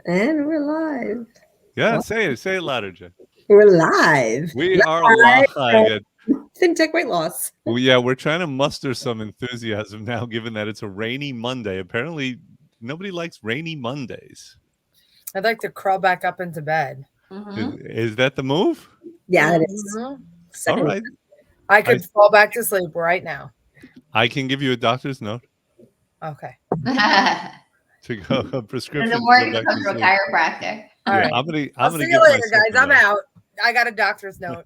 And we're live. Yeah, Well, say it louder, Jen. we're live. We are Live live. from FinTech Weight Loss. Yeah, we're trying to muster some enthusiasm now, given that it's a rainy Monday. Apparently, nobody likes rainy Mondays. I'd like to crawl back up into bed. Is that the move? Yeah, it is. All Second. right. I could fall back to sleep right now. I can give you a doctor's note Okay. to go a prescription Doesn't to work go if back it comes to to a sleep. chiropractor. All Yeah, right. I'm gonna I'll see get you later, myself guys. a I'm note. out. I got a doctor's note.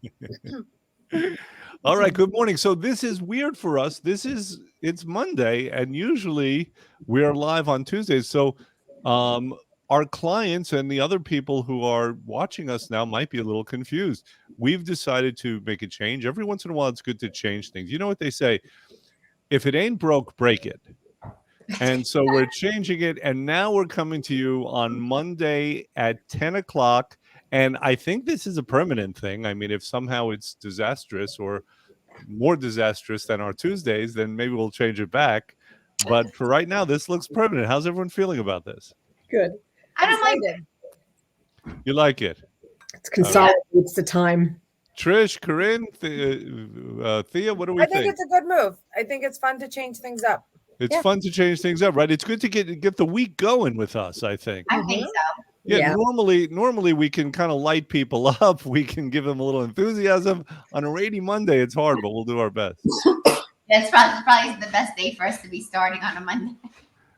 All right, good morning. So this is weird for us. It's Monday, and usually we are live on Tuesdays. So our clients and the other people who are watching us now might be a little confused. We've decided to make a change. Every once in a while, it's good to change things. You know what they say? If it ain't broke, break it. And so we're changing it, and now we're coming to you on Monday at 10 o'clock. And I think this is a permanent thing. I mean, if somehow it's disastrous or more disastrous than our Tuesdays, then maybe we'll change it back. But for right now, this looks permanent. How's everyone feeling about this? Good. I don't like Excited. You like it? It consolidates the time. Trish, Corinne, Thea, what do we I think think? it's a good move. I think it's fun to change things up. It's fun to change things up, right? It's good to get the week going with us, I think. I think so. Yeah, normally we can kind of light people up. We can give them a little enthusiasm. On a rainy Monday, it's hard, but we'll do our best. That's probably the best day for us to be starting on a Monday.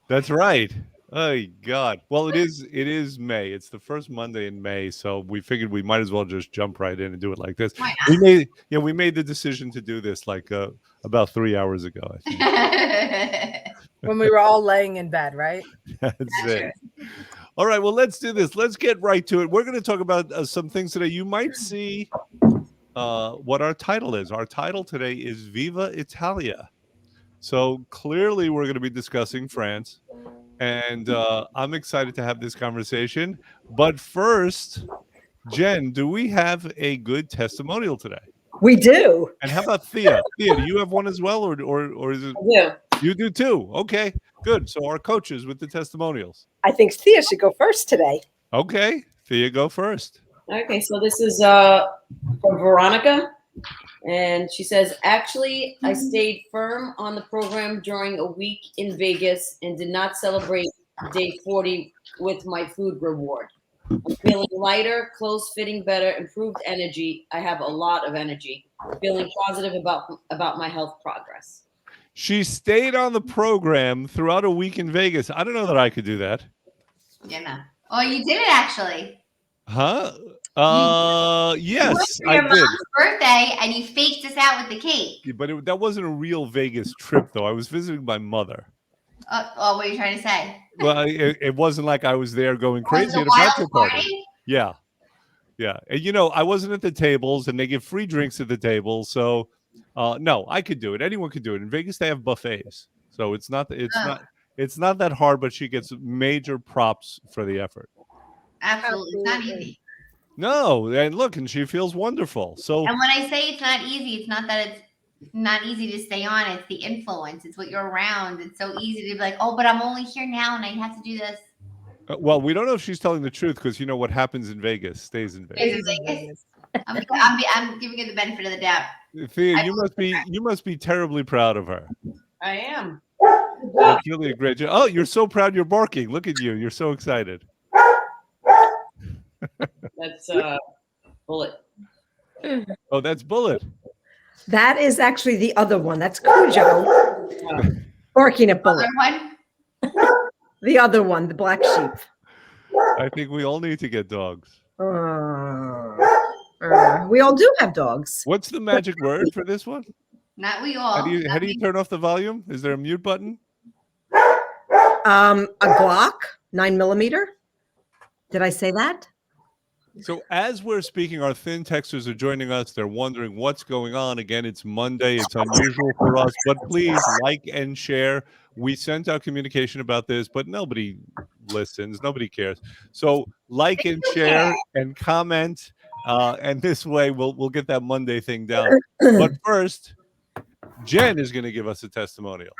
That's right. Oh God. Well, it is May. It's the first Monday in May, so we figured we might as well just jump right in and do it like this. Why not? We made the decision to do this like about 3 hours ago, I think. When we were all laying in bed, right? That's it. All right, well, let's do this. Let's get right to it. We're going to talk about some things today. You might see what our title is. Our title today is Viva Italia. So clearly we're going to be discussing France, and I'm excited to have this conversation. But first, Jen, do we have a good testimonial today? We do. And how about Thea? Thea, do you have one as well, or is it? Yeah. You do too. Okay, good. So our coaches with the testimonials. I think Thea should go first today. Okay, Thea, go first. Okay, so this is from Veronica, and she says, actually, I stayed firm on the program during a week in Vegas and did not celebrate day 40 with my food reward. I'm feeling lighter, clothes fitting better, improved energy. I have a lot of energy, feeling positive about my health progress. She stayed on the program throughout a week in Vegas. I don't know that I could do that. Yeah, no. Oh, you did it actually. Huh? You went Yes, for I your did. mom's birthday and you faked us out with the cake. Yeah, but that wasn't a real Vegas trip, though. I was visiting my mother. What are you trying to say? Well, it wasn't like I was there going Was it crazy a at a bachelor wild party. party? Yeah. Yeah. And, I wasn't at the tables, and they give free drinks at the table. So, no, I could do it. Anyone could do it. In Vegas, they have buffets. So it's not that hard, but she gets major props for the effort. Absolutely. It's not easy. No, and look, and she feels wonderful. So, And when I say it's not easy, it's not that it's not easy to stay on. It's the influence. It's what you're around. It's so easy to be like, oh, but I'm only here now and I have to do this. well, we don't know if she's telling the truth because what happens in Vegas stays in Vegas. Is it Vegas? I'm giving her the benefit of the doubt. Thea, you must be terribly proud of her. I am. That's really a great job. Oh, you're so proud you're barking. Look at you. You're so excited. That's Bullet. Oh, that's Bullet. That is actually the other one. That's Cujo barking at Bullet. Other one? The other one, the black sheep. I think we all need to get dogs. We all do have dogs. What's the magic word for this one? Not we all. How do you turn off the volume? Is there a mute button? A Glock 9mm. Did I say that? So as we're speaking, our thin texters are joining us. They're wondering what's going on. Again, it's Monday. It's unusual for us, but please like and share. We sent out communication about this, but nobody listens. Nobody cares. So like and share and comment, and this way we'll get that Monday thing down. But first, Jen is going to give us a testimonial.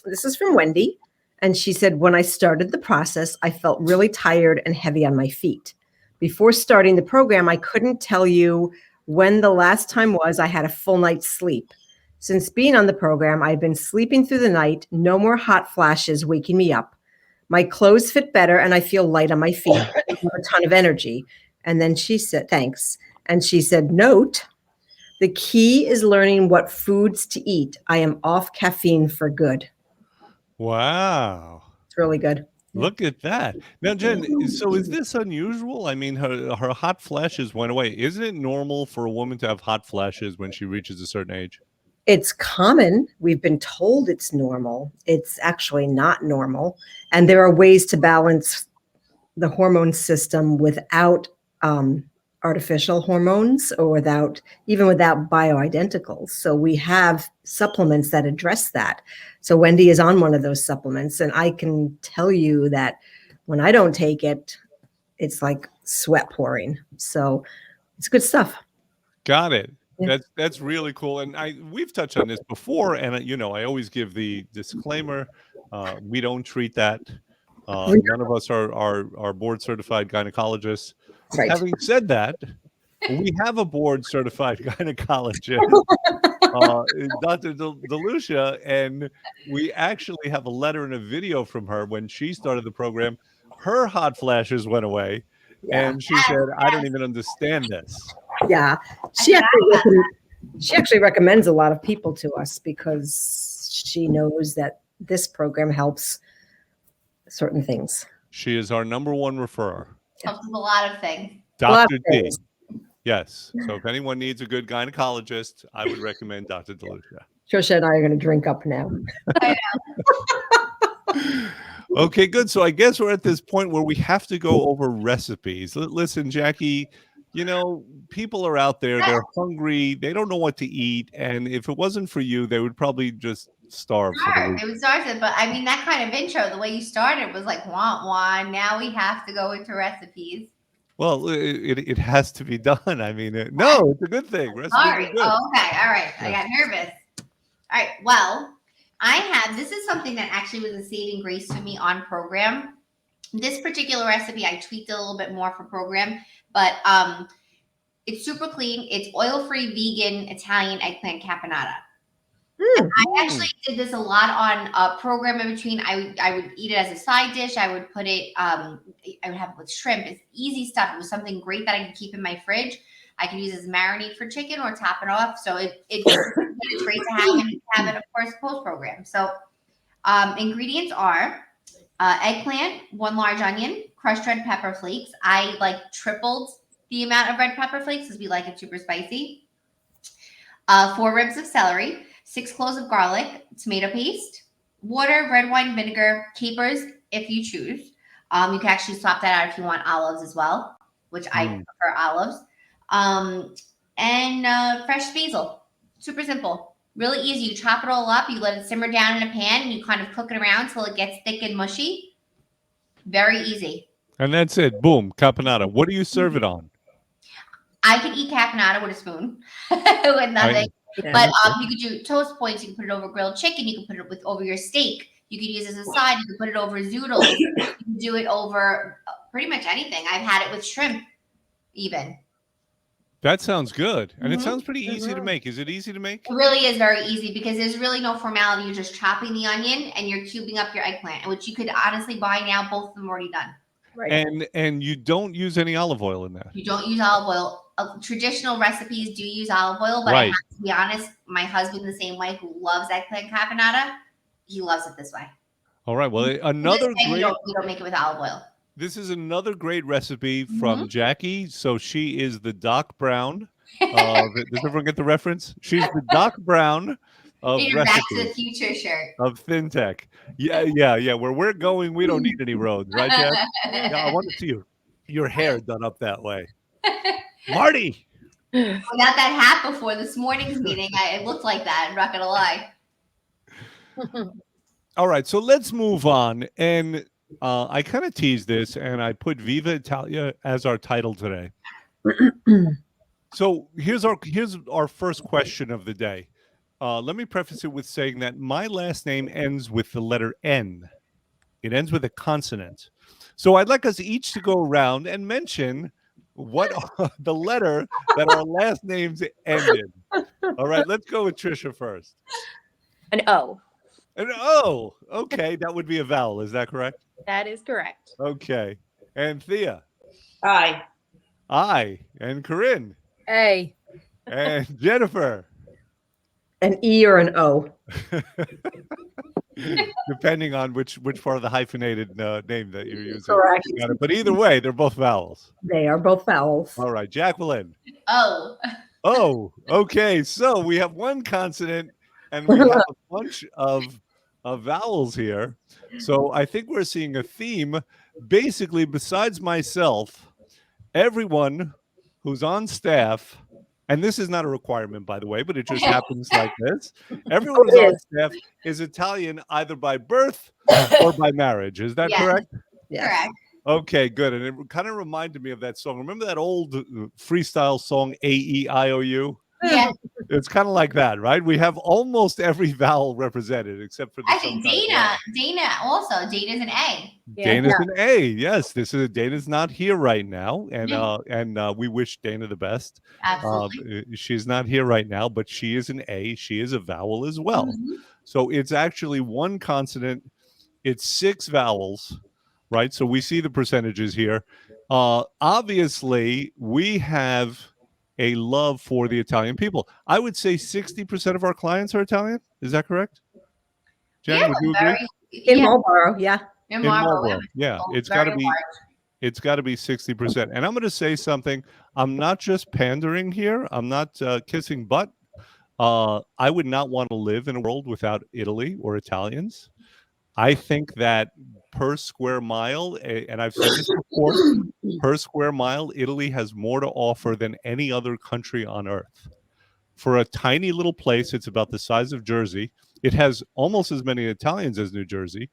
This is from Wendy. And she said, when I started the process, I felt really tired and heavy on my feet. Before starting the program, I couldn't tell you when the last time was I had a full night's sleep. Since being on the program, I've been sleeping through the night, no more hot flashes waking me up. My clothes fit better and I feel light on my feet. I have a ton of energy. And then she said, thanks. And she said, note, the key is learning what foods to eat. I am off caffeine for good. Wow. It's really good. Look at that. Now, Jen, so is this unusual? I mean, her hot flashes went away. Isn't it normal for a woman to have hot flashes when she reaches a certain age? It's common. We've been told it's normal. It's actually not normal. And there are ways to balance the hormone system without artificial hormones or without bioidenticals. So we have supplements that address that. So Wendy is on one of those supplements, and I can tell you that when I don't take it, it's like sweat pouring. So it's good stuff. Got it. Yeah. That's really cool. And we've touched on this before, and I always give the disclaimer: we don't treat that. None of us are board certified gynecologists. Right. Having said that, we have a board certified gynecologist, Dr. DeLucia, and we actually have a letter and a video from her when she started the program. Her hot flashes went away, Yeah. and she said, "I don't even understand this." Yeah. She actually recommends a lot of people to us because she knows that this program helps certain things. She is our number one referrer. Helps with a lot of things. lot Dr. of D. things. Yes. So if anyone needs a good gynecologist, I would recommend Dr. DeLucia. Trisha and I are going to drink up now. Okay, good. So I guess we're at this point where we have to go over recipes. Listen, Jackie, people are out there, they're hungry, they don't know what to eat. And if it wasn't for you, they would probably just starve for the Sure, week. it was started, but I mean that kind of intro, the way you started was like wah wah. Now we have to go into recipes. Well, it has to be done. I mean, no, it's a good thing. Recipes are Sorry. good. Oh, okay. All right. I got nervous. All right. Well, this is something that actually was a saving grace to me on program. This particular recipe, I tweaked it a little bit more for program, but it's super clean. It's oil-free, vegan, Italian eggplant caponata. I actually did this a lot on program in between. I would eat it as a side dish. I would put it, I would have it with shrimp. It's easy stuff. It was something great that I could keep in my fridge. I could use as marinade for chicken or top it off. So it's great to have, and have it, of course, post program. So ingredients are eggplant, 1 large onion, crushed red pepper flakes. I tripled the amount of red pepper flakes because we like it super spicy. 4 ribs of celery, 6 cloves of garlic, tomato paste, water, red wine vinegar, capers if you choose. You can actually swap that out if you want olives as well, which I prefer olives. And fresh basil. Super simple. Really easy. You chop it all up. You let it simmer down in a pan, and you kind of cook it around till it gets thick and mushy. Very easy. And that's it. Boom. Caponata. What do you serve it on? I could eat caponata with a spoon with nothing. But you could do toast points. You can put it over grilled chicken. You can put it over your steak. You could use it as a side. You can put it over zoodles. You can do it over pretty much anything. I've had it with shrimp even. That sounds good. And it sounds pretty easy to make. Is it easy to make? It really is very easy because there's really no formality. You're just chopping the onion and you're cubing up your eggplant, which you could honestly buy now. Both of them already done. Right. And you don't use any olive oil in that. You don't use olive oil. Traditional recipes do use olive oil, but I have to be honest, my husband the same way, who loves eggplant caponata, he loves it this way. All right. Well, another great. We don't make it with olive oil. This is another great recipe from Jackie. So she is the Doc Brown. Does everyone get the reference? She's the Doc Brown of Your Back to the recipes Future shirt. of FinTech. Yeah. Where we're going, we don't need any roads, right, Jack? Yeah, I want to see your hair done up that way. Marty. I got that hat before this morning's meeting. It looked like that. I'm not gonna lie. All right, so let's move on. And I kind of teased this, and I put Viva Italia as our title today. So here's our first question of the day. Let me preface it with saying that my last name ends with the letter N. It ends with a consonant. So I'd like us each to go around and mention what the letter that our last names end in. All right, let's go with Trisha first. An O. And O. Okay, that would be a vowel. Is that correct? That is correct. Okay. And Thea. I. I. And Corinne. A. And Jennifer. An E or an O. Depending on which part of the hyphenated name that you're using. Correct. Got it. But either way, they're both vowels. They are both vowels. All right, Jacqueline. Oh. Oh, okay. So we have one consonant and we have a bunch of vowels here. So I think we're seeing a theme. Basically, besides myself, everyone who's on staff, and this is not a requirement, by the way, but it just happens like this. Everyone who's on staff is Italian either by birth or by marriage. Is that Yes. correct? Yes. Correct. Okay, good. And it kind of reminded me of that song. Remember that old freestyle song, A-E-I-O-U? Yeah. It's kind of like that, right? We have almost every vowel represented except for the Actually, Dana also. Dana's an A. Dana's an A. Yes, Dana's not here right now, and Yeah. we wish Dana the best. Absolutely. She's not here right now, but she is an A. She is a vowel as well. Mhm. So it's actually one consonant. It's 6 vowels, right? So we see the percentages here. Obviously, we have a love for the Italian people. I would say 60% of our clients are Italian. Is that correct? Jen, Yeah, would you agree? In yeah, Marlboro, yeah. in In Marlboro, Marlboro, yeah, Oh, it's got to very be. large. It's got to be 60%. And I'm going to say something. I'm not just pandering here. I'm not kissing butt. I would not want to live in a world without Italy or Italians. I think that per square mile, and I've said this before, per square mile, Italy has more to offer than any other country on earth. For a tiny little place, it's about the size of Jersey. It has almost as many Italians as New Jersey.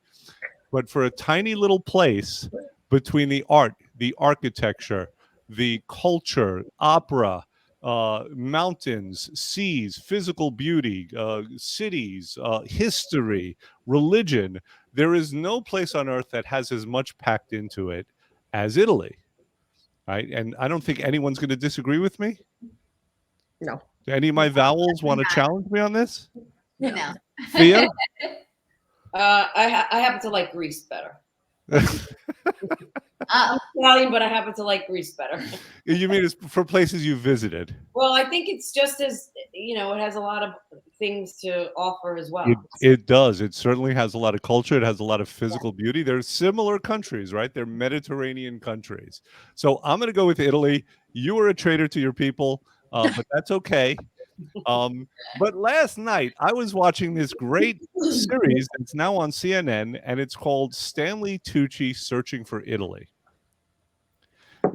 But for a tiny little place, between the art, the architecture, the culture, opera, mountains, seas, physical beauty, cities, history, religion, there is no place on earth that has as much packed into it as Italy. Right? And I don't think anyone's going to disagree with me. No. Do any of my vowels want to challenge me on this? No. Thea? I happen to like Greece better. Oh, Italian, but I happen to like Greece better. You mean it's for places you visited? Well, I think it's just as, it has a lot of things to offer as well. It does. It certainly has a lot of culture. It has a lot of physical beauty. They're similar countries, right? They're Mediterranean countries. So I'm going to go with Italy. You are a traitor to your people, but that's okay. But last night I was watching this great series that's now on CNN, and it's called Stanley Tucci Searching for Italy.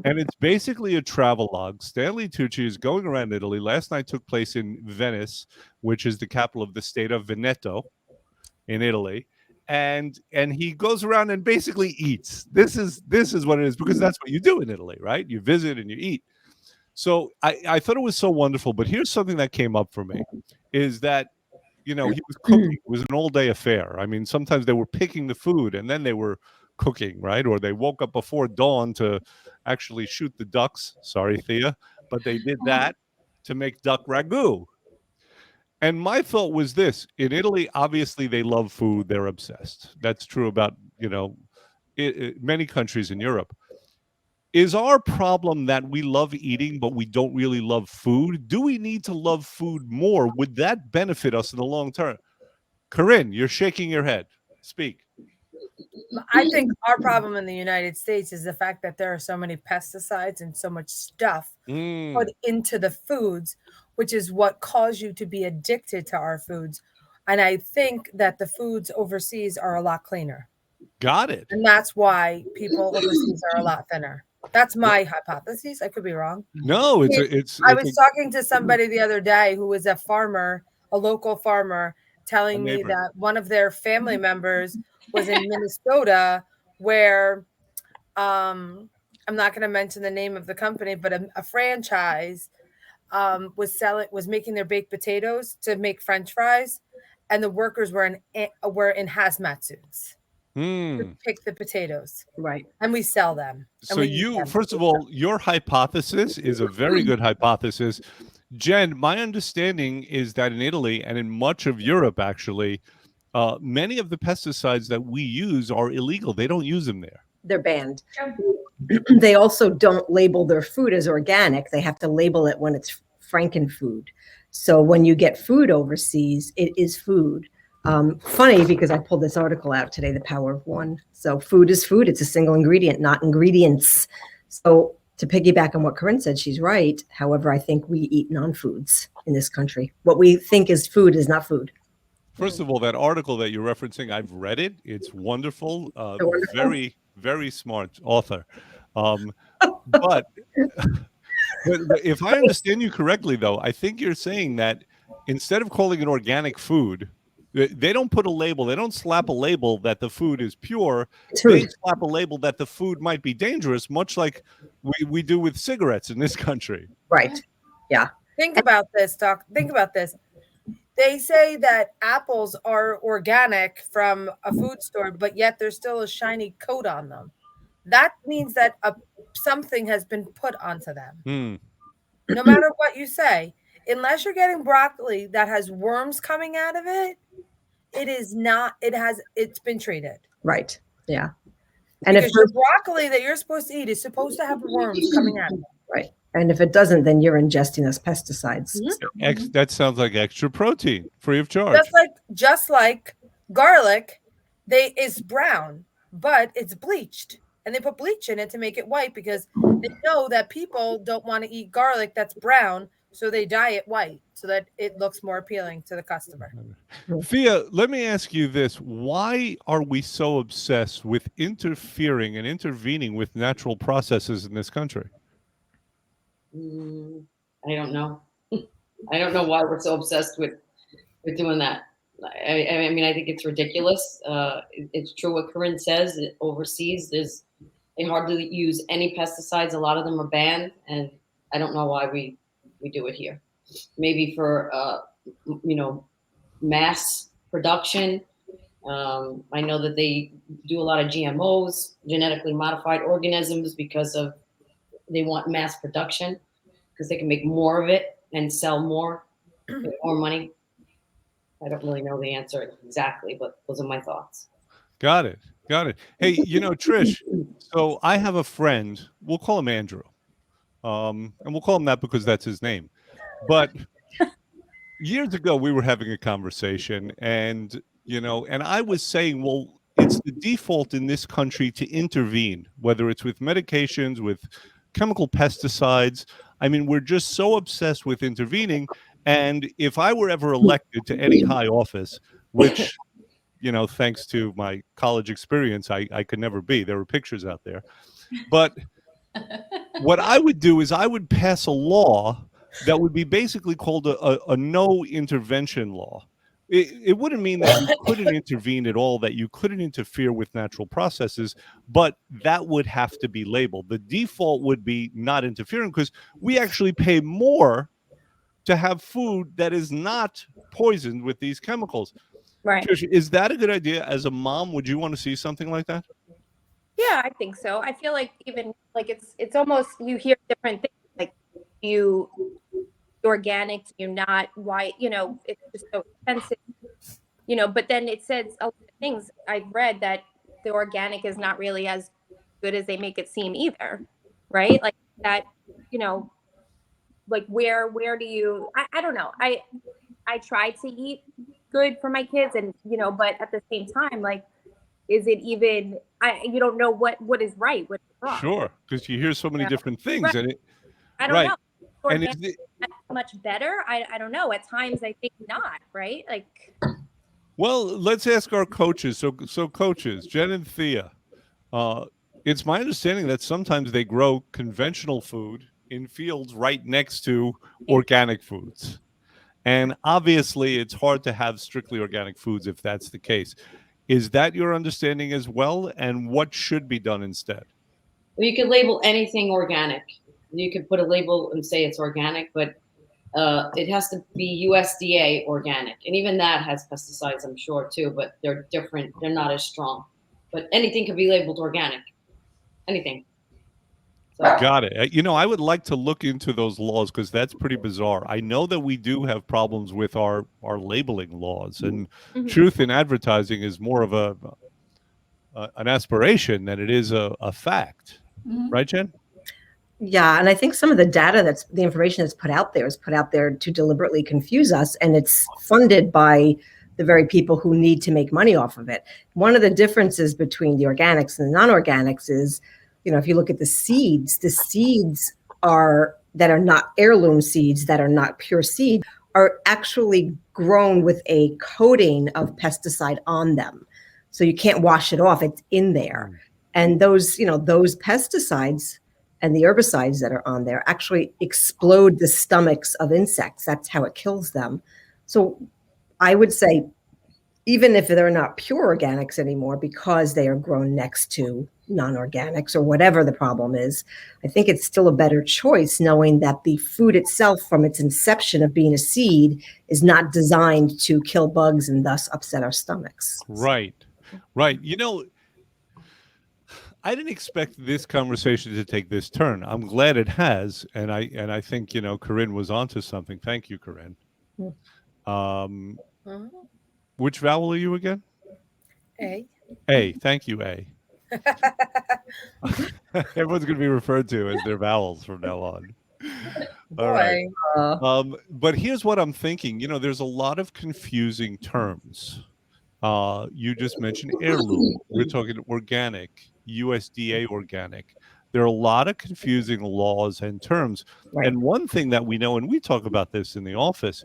And it's basically a travelogue. Stanley Tucci is going around Italy. Last night took place in Venice, which is the capital of the state of Veneto in Italy. And he goes around and basically eats. This is what it is, because that's what you do in Italy, right? You visit and you eat. So I thought it was so wonderful. But here's something that came up for me, is that, he was cooking. It was an all-day affair. I mean, sometimes they were picking the food and then they were cooking, right? Or they woke up before dawn to actually shoot the ducks. Sorry, Thea. But they did that to make duck ragu. And my thought was this: in Italy, obviously they love food. They're obsessed. That's true about, many countries in Europe. Is our problem that we love eating, but we don't really love food? Do we need to love food more? Would that benefit us in the long term? Corinne, you're shaking your head. Speak. I think our problem in the United States is the fact that there are so many pesticides and so much stuff put into the foods, which is what caused you to be addicted to our foods. And I think that the foods overseas are a lot cleaner. Got it. And that's why people overseas are a lot thinner. That's my hypothesis. I could be wrong. No, I was talking to somebody the other day who was a farmer, a local farmer, telling me that one of their family members was in Minnesota, where I'm not going to mention the name of the company, but a franchise was making their baked potatoes to make French fries, and the workers were in hazmat suits. to pick the potatoes, Right. and we sell them. So first of all, your hypothesis is a very good hypothesis. Jen, my understanding is that in Italy and in much of Europe, actually, many of the pesticides that we use are illegal. They don't use them there. They're banned. They also don't label their food as organic. They have to label it when it's Frankenfood. So when you get food overseas, it is food. Funny because I pulled this article out today, The Power of One. So food is food. It's a single ingredient, not ingredients. So to piggyback on what Corinne said, she's right. However, I think we eat non-foods in this country. What we think is food is not food. First of all, that article that you're referencing, I've read it. It's wonderful. Wonderful. Very, very smart author. But if I understand you correctly, though, I think you're saying that instead of calling it organic food, they don't put a label. They don't slap a label that the food is pure. They slap a label that the food might be dangerous, much like we do with cigarettes in this country. Right. Yeah. Think about this, Doc. Think about this. They say that apples are organic from a food store, but yet there's still a shiny coat on them. That means that something has been put onto them. No matter what you say, unless you're getting broccoli that has worms coming out of it, it is not. It's been treated. Right. Yeah. And because your broccoli that you're supposed to eat is supposed to have worms coming out of it. Right. And if it doesn't, then you're ingesting those pesticides. That sounds like extra protein, free of charge. Just like garlic, is brown, but it's bleached. And they put bleach in it to make it white because they know that people don't want to eat garlic that's brown, so they dye it white so that it looks more appealing to the customer. Fia, let me ask you this. Why are we so obsessed with interfering and intervening with natural processes in this country? I don't know. I don't know why we're so obsessed with doing that. I mean, I think it's ridiculous. It's true what Corinne says. Overseas, they hardly use any pesticides. A lot of them are banned, and I don't know why we do it here. Maybe for mass production. I know that they do a lot of GMOs, genetically modified organisms, because they want mass production because they can make more of it and sell more, get more money. I don't really know the answer exactly, but those are my thoughts. Got it. Hey, Trish, so I have a friend, we'll call him Andrew. And we'll call him that because that's his name. But years ago, we were having a conversation and I was saying, well, it's the default in this country to intervene, whether it's with medications, with chemical pesticides. I mean, we're just so obsessed with intervening. And if I were ever elected to any high office, which, thanks to my college experience, I could never be. There were pictures out there. But what I would do is I would pass a law that would be basically called a no intervention law. It wouldn't mean that you couldn't intervene at all, that you couldn't interfere with natural processes, but that would have to be labeled. The default would be not interfering because we actually pay more to have food that is not poisoned with these chemicals. Right. Trish, is that a good idea? As a mom, would you want to see something like that? Yeah, I think so. I feel like even like it's almost, you hear different things, like you organic, you not, why, it's just so expensive, but then it says a lot of things. I've read that the organic is not really as good as they make it seem either, right? Like that, like where do you, I don't know. I try to eat good for my kids and, but at the same time, like, is it even, you don't know what is right, what is wrong. Sure, because you hear so many different things. Right. And I don't know. And is much better? I don't know. At times I think not, right? Like, well, let's ask our coaches. So coaches, Jen and Thea, it's my understanding that sometimes they grow conventional food in fields right next to organic foods. And obviously it's hard to have strictly organic foods if that's the case. Is that your understanding as well? And what should be done instead? Well, you could label anything organic. You could put a label and say it's organic, but it has to be USDA organic. And even that has pesticides, I'm sure, too, but they're different. They're not as strong. but anything could be labeled organic. Anything. So. Got it. You know, I would like to look into those laws because that's pretty bizarre. I know that we do have problems with our labeling laws, and truth in advertising is more of an aspiration than it is a fact. Right, Jen? Yeah, and I think some of the data the information that's put out there is put out there to deliberately confuse us, and it's funded by the very people who need to make money off of it. One of the differences between the organics and the non-organics is, you know, if you look at the seeds that are not heirloom seeds, that are not pure seed, are actually grown with a coating of pesticide on them. So you can't wash it off, it's in there. And those, you know, those pesticides and the herbicides that are on there actually explode the stomachs of insects. That's how it kills them. So I would say, even if they're not pure organics anymore, because they are grown next to non-organics or whatever the problem is, I think it's still a better choice knowing that the food itself, from its inception of being a seed, is not designed to kill bugs and thus upset our stomachs. Right. Right. You know, I didn't expect this conversation to take this turn. I'm glad it has, and I think, you know, Corinne was onto something. Thank you, Corinne. Which vowel are you again? A. A. Thank you, A. Everyone's going to be referred to as their vowels from now on. All right. But here's what I'm thinking. You know, there's a lot of confusing terms. You just mentioned heirloom. We're talking organic, USDA organic. There are a lot of confusing laws and terms. Right. And one thing that we know, and we talk about this in the office,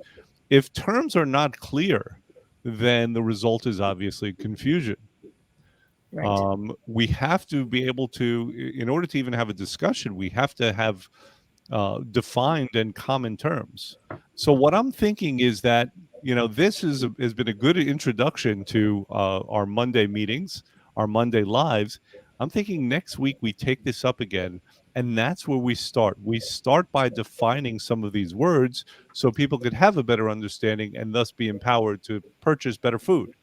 if terms are not clear, then the result is obviously confusion. Right. We have to be able to, in order to even have a discussion, we have to have defined and common terms. So what I'm thinking is that, you know, this has been a good introduction to our Monday meetings, our Monday lives. I'm thinking next week we take this up again, and that's where we start. We start by defining some of these words so people could have a better understanding and thus be empowered to purchase better food.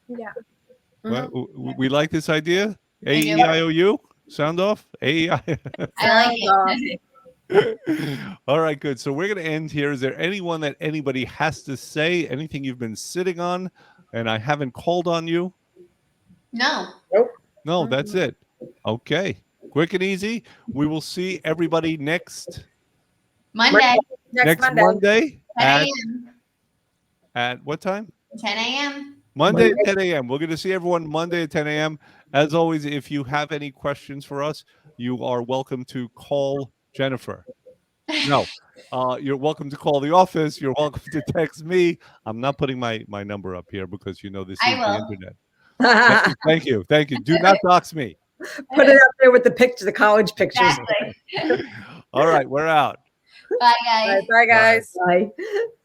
Yeah. We like this idea? A-E-I-O-U? Sound off? A-E-I. I like it. All right, good. So we're going to end here. Is there anyone that anybody has to say? Anything you've been sitting on and I haven't called on you? No. Nope. No, that's it. Okay. Quick and easy. We will see everybody next Monday. Next Monday 10 at what time? 10 a.m. Monday at 10 a.m. We're going to see everyone Monday at 10 a.m. As always, if you have any questions for us, you are welcome to call Jennifer. No, you're welcome to call the office. You're welcome to text me. I'm not putting my number up here because, you know, this is the internet. Thank you. Thank you. Do not dox me. Put it up there with the picture, the college pictures. Exactly. All right, we're out. Bye, guys. Bye, guys. Bye.